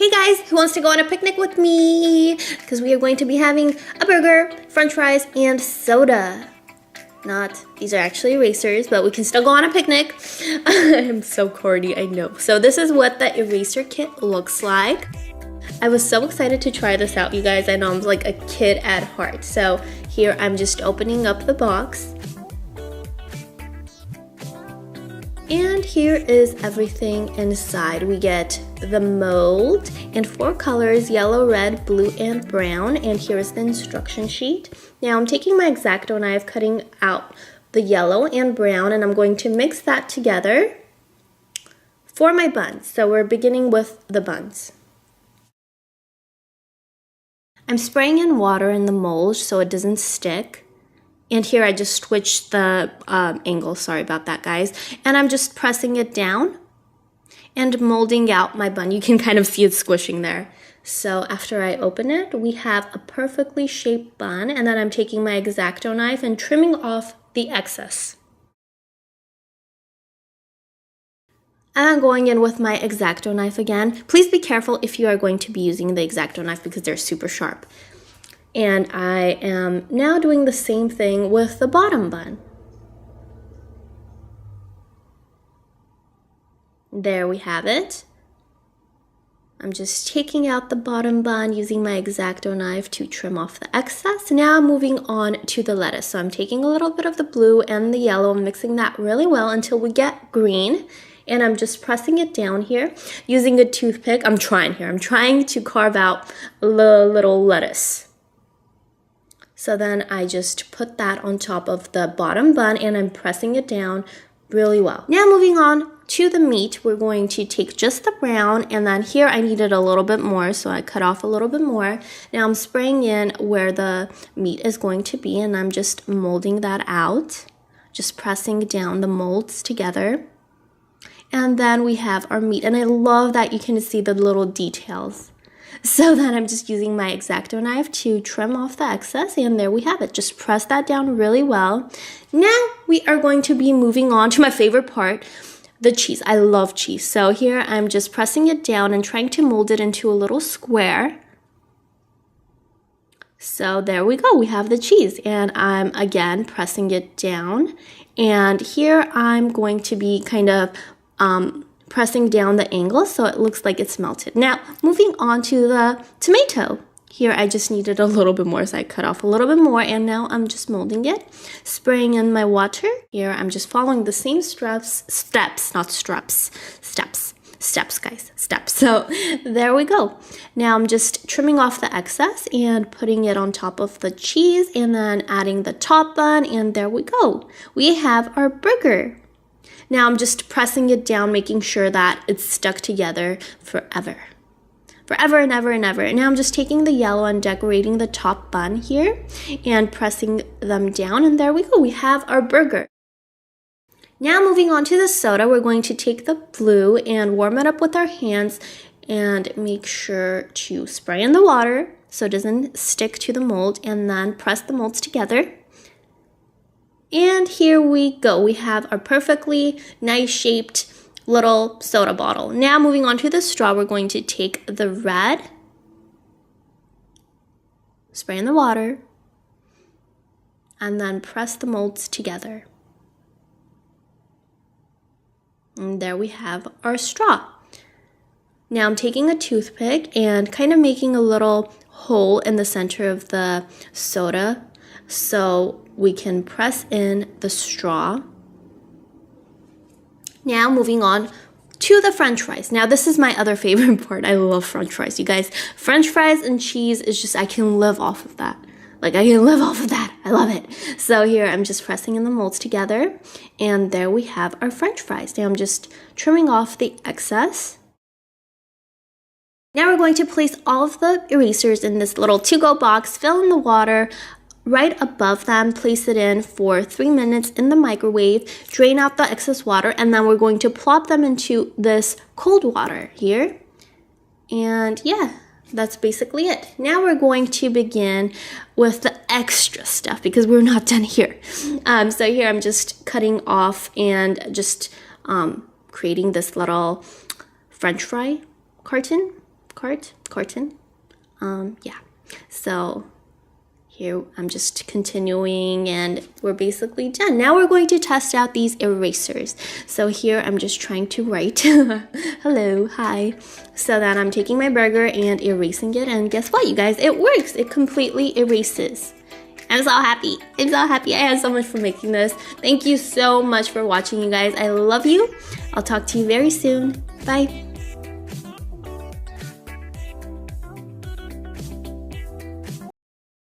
Hey guys, who wants to go on a picnic with me? Because we are going to be having a burger, french fries, and soda. These are actually erasers, but we can still go on a picnic. I'm so corny, I know. So this is what the eraser kit looks like. I was so excited to try this out, you guys. I know I'm like a kid at heart. So here I'm just opening up the box. And here is everything inside. We get the mold in 4 colors, yellow, red, blue, and brown. And here is the instruction sheet. Now I'm taking my X-Acto knife, cutting out the yellow and brown, and I'm going to mix that together for my buns. So we're beginning with the buns. I'm spraying in water in the mold so it doesn't stick. And here I just switched the angle, sorry about that guys. And I'm just pressing it down and molding out my bun. You can kind of see it squishing there. So after I open it, we have a perfectly shaped bun, and then I'm taking my X-Acto knife and trimming off the excess. And I'm going in with my X-Acto knife again. Please be careful if you are going to be using the X-Acto knife because they're super sharp. And I am now doing the same thing with the bottom bun. There we have it. I'm just taking out the bottom bun using my X-Acto knife to trim off the excess. Now I'm moving on to the lettuce. So I'm taking a little bit of the blue and the yellow and mixing that really well until we get green. And I'm just pressing it down here using a toothpick. I'm trying to carve out the little lettuce. So then I just put that on top of the bottom bun and I'm pressing it down really well. Now moving on to the meat, we're going to take just the brown, and then here I needed a little bit more, so I cut off a little bit more. Now I'm spraying in where the meat is going to be, and I'm just molding that out, just pressing down the molds together. And then we have our meat, and I love that you can see the little details. So then I'm just using my X-Acto knife to trim off the excess, and there we have it. Just press that down really well. Now we are going to be moving on to my favorite part, the cheese. I love cheese. So here I'm just pressing it down and trying to mold it into a little square. So there we go, we have the cheese, and I'm again pressing it down. And here I'm going to be kind of pressing down the angle so it looks like it's melted. Now, moving on to the tomato. Here I just needed a little bit more, so I cut off a little bit more, and now I'm just molding it, spraying in my water. Here I'm just following the same steps, guys, steps. So there we go. Now I'm just trimming off the excess and putting it on top of the cheese, and then adding the top bun, and there we go. We have our burger. Now I'm just pressing it down, making sure that it's stuck together forever and ever and ever. And now I'm just taking the yellow and decorating the top bun here and pressing them down, and there we go. We have our burger. Now moving on to the soda, we're going to take the blue and warm it up with our hands and make sure to spray in the water so it doesn't stick to the mold, and then press the molds together. And here we go. We have our perfectly nice shaped little soda bottle. Now moving on to the straw, we're going to take the red, spray in the water, and then press the molds together. And there we have our straw. Now I'm taking a toothpick and kind of making a little hole in the center of the soda so we can press in the straw. Now moving on to the french fries. Now this is my other favorite part. I love french fries, you guys. French fries and cheese is just, I can live off of that. I love it. So here I'm just pressing in the molds together, and there we have our french fries. Now I'm just trimming off the excess. Now we're going to place all of the erasers in this little to-go box, fill in the water right above them, place it in for 3 minutes in the microwave, drain out the excess water, and then we're going to plop them into this cold water here. And yeah, that's basically it. Now we're going to begin with the extra stuff because we're not done here. So here I'm just cutting off and just creating this little french fry carton. carton. Yeah. So here I'm just continuing and we're basically done. Now we're going to test out these erasers. So here I'm just trying to write hello, hi. So then I'm taking my burger and erasing it, and guess what, you guys? It works. It completely erases. I'm so happy. I'm so happy. I had so much fun making this. Thank you so much for watching, you guys. I love you. I'll talk to you very soon. Bye.